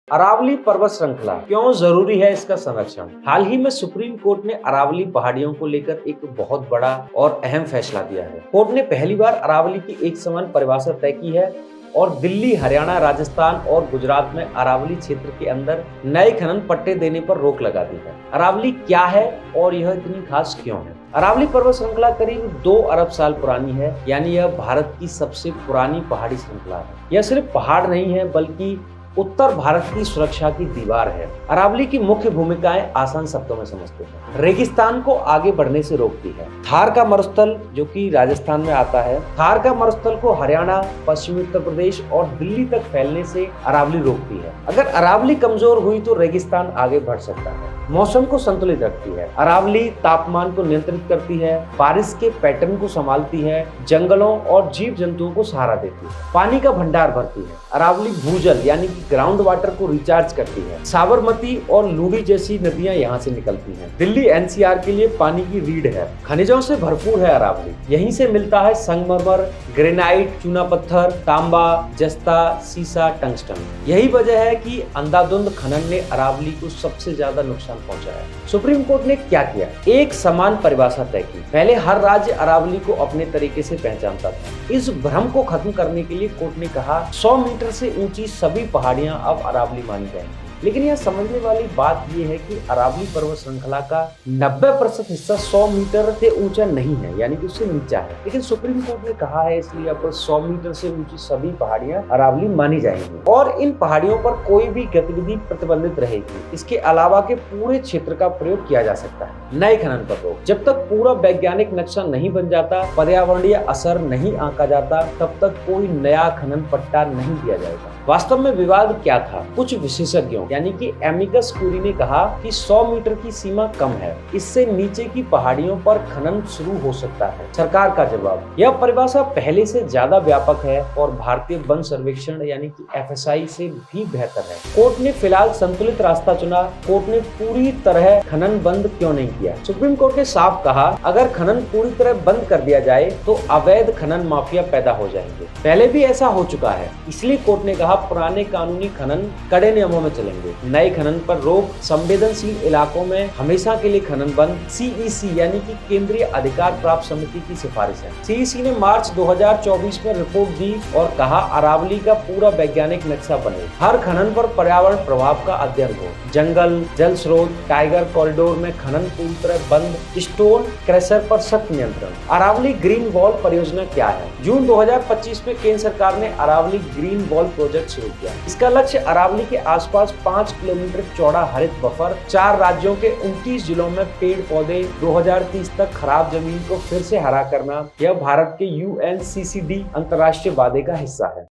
अरावली पर्वत श्रृंखला क्यों जरूरी है इसका संरक्षण। हाल ही में सुप्रीम कोर्ट ने अरावली पहाड़ियों को लेकर एक बहुत बड़ा और अहम फैसला दिया है। कोर्ट ने पहली बार अरावली की एक समान परिभाषा तय की है और दिल्ली, हरियाणा, राजस्थान और गुजरात में अरावली क्षेत्र के अंदर नए खनन पट्टे देने पर रोक लगा दी है। अरावली क्या है और यह इतनी खास क्यों है? अरावली पर्वत श्रृंखला करीब 2 अरब साल पुरानी है, यानी यह भारत की सबसे पुरानी पहाड़ी श्रृंखला है। यह सिर्फ पहाड़ नहीं है बल्कि उत्तर भारत की सुरक्षा की दीवार है। अरावली की मुख्य भूमिकाएं आसान शब्दों में समझते हैं। रेगिस्तान को आगे बढ़ने से रोकती है। थार का मरुस्थल जो कि राजस्थान में आता है, थार का मरुस्थल को हरियाणा, पश्चिमी उत्तर प्रदेश और दिल्ली तक फैलने से अरावली रोकती है। अगर अरावली कमजोर हुई तो रेगिस्तान आगे बढ़ सकता है। मौसम को संतुलित रखती है। अरावली तापमान को नियंत्रित करती है, बारिश के पैटर्न को संभालती है, जंगलों और जीव जंतुओं को सहारा देती है, पानी का भंडार भरती है। अरावली भूजल यानी कि ग्राउंड वाटर को रिचार्ज करती है। साबरमती और लूनी जैसी नदियां यहाँ से निकलती हैं। दिल्ली एनसीआर के लिए पानी की रीढ़ है। खनिजों से भरपूर है अरावली। यहीं से मिलता है संगमरमर, ग्रेनाइट, चूना पत्थर, तांबा, जस्ता, सीसा, टंगस्टन। यही वजह है कि अंधाधुंध खनन ने अरावली को सबसे ज्यादा नुकसान पहुंचाया। सुप्रीम कोर्ट ने क्या किया? एक समान परिभाषा तय की। पहले हर राज्य अरावली को अपने तरीके से पहचानता था। इस भ्रम को खत्म करने के लिए कोर्ट ने कहा 100 मीटर से ऊंची सभी पहाड़ियां अब अरावली मानी जाएंगी। लेकिन यह समझने वाली बात यह है कि अरावली पर्वत श्रृंखला का 90% हिस्सा 100 मीटर से ऊंचा नहीं है, यानी कि उससे नीचा है। लेकिन सुप्रीम कोर्ट ने कहा है इसलिए अब 100 मीटर से ऊंची सभी पहाड़ियां अरावली मानी जाएंगी और इन पहाड़ियों पर कोई भी गतिविधि प्रतिबंधित रहेगी। इसके अलावा के पूरे क्षेत्र का प्रयोग किया जा सकता है। नए खनन पर रोक। जब तक पूरा वैज्ञानिक नक्शा नहीं बन जाता, पर्यावरणीय असर नहीं आंका जाता, तब तक कोई नया खनन पट्टा नहीं दिया जाएगा। वास्तव में विवाद क्या था? कुछ विशेषज्ञों यानी कि एमिकस क्यूरी ने कहा कि 100 मीटर की सीमा कम है, इससे नीचे की पहाड़ियों पर खनन शुरू हो सकता है। सरकार का जवाब, यह परिभाषा पहले से ज्यादा व्यापक है और भारतीय वन सर्वेक्षण यानी कि एफएसआई से भी बेहतर है। कोर्ट ने फिलहाल संतुलित रास्ता चुना। कोर्ट ने पूरी तरह खनन बंद क्यों नहीं किया? सुप्रीम कोर्ट ने साफ कहा अगर खनन पूरी तरह बंद कर दिया जाए तो अवैध खनन माफिया पैदा हो जाएंगे। पहले भी ऐसा हो चुका है, इसलिए कोर्ट ने कहा पुराने कानूनी खनन कड़े नियमों में चलेंगे। नए खनन पर रोक। संवेदनशील इलाकों में हमेशा के लिए खनन बंद। सीईसी यानी कि केंद्रीय अधिकार प्राप्त समिति की सिफारिश है। सीईसी ने मार्च 2024 में रिपोर्ट दी और कहा अरावली का पूरा वैज्ञानिक नक्शा बने। हर खनन पर पर्यावरण प्रभाव का अध्ययन हो। जंगल, जल स्रोत, टाइगर कॉरिडोर में खनन पूरी तरह बंद। स्टोन क्रशर पर सख्त नियंत्रण। अरावली ग्रीन वॉल परियोजना क्या है? जून 2025 में केंद्र सरकार ने अरावली ग्रीन वॉल प्रोजेक्ट शुरू किया। इसका लक्ष्य अरावली के आसपास 5 किलोमीटर चौड़ा हरित बफर, 4 राज्यों के 29 जिलों में पेड़ पौधे, 2030 तक खराब जमीन को फिर से हरा करना। यह भारत के UNCCD अंतर्राष्ट्रीय वादे का हिस्सा है।